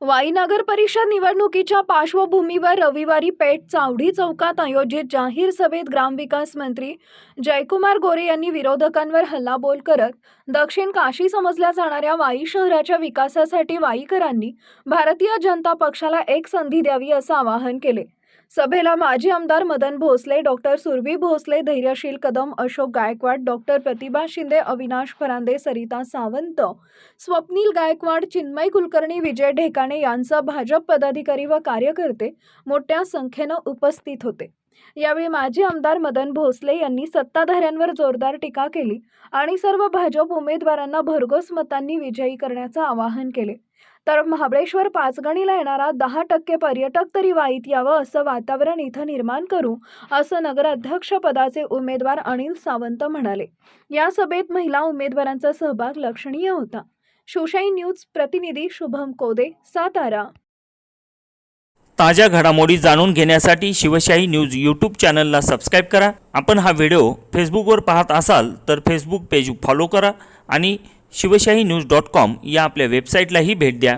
वाई नगर परिषद निवडणुकीच्या पार्श्वभूमीवर रविवारी पेठ चावडी चौकात आयोजित जाहीर सभेत ग्रामविकास मंत्री जयकुमार गोरे यांनी विरोधकांवर हल्लाबोल करत दक्षिण काशी समजल्या जाणाऱ्या वाई शहराच्या विकासासाठी वाईकरांनी भारतीय जनता पक्षाला एक संधी द्यावी असं आवाहन केले। सभेला माजी आमदार मदन भोसले, डॉक्टर सुरभी भोसले, धैर्यशील कदम, अशोक गायकवाड, डॉक्टर प्रतिभा शिंदे, अविनाश फरांदे, सरिता सावंत, स्वप्नील गायकवाड, चिन्मय कुलकर्णी, विजय ढेकाणे यांसह भाजप पदाधिकारी व कार्यकर्ते मोठ्या संख्येने उपस्थित होते। यावेळी माजी आमदार मदन भोसले यांनी सत्ताधाऱ्यांवर जोरदार टीका केली आणि सर्व भाजप उमेदवारांना भरघोस मतांनी विजयी करण्याचे आवाहन केले। तर महाबळेश्वर पाचगणीला येणारा 10% पर्यटक तरी वाईत यावं असं वातावरण इथं निर्माण करू असं नगराध्यक्ष पदाचे उमेदवार अनिल सावंत म्हणाले। या सभेत महिला उमेदवारांचा सहभाग लक्षणीय होता। शिवशाही न्यूज प्रतिनिधी शुभम कोदे, सातारा। ताज्या घडामोडी जाणून घेण्यासाठी शिवशाही न्यूज यूट्यूब चॅनलला सबस्क्राइब करा। आपण हा व्हिडिओ फेसबुकवर पाहत असाल तर फेसबुक पेज फॉलो करा आणि शिवशाही न्यूज.com या आपल्या वेबसाईटलाही भेट द्या।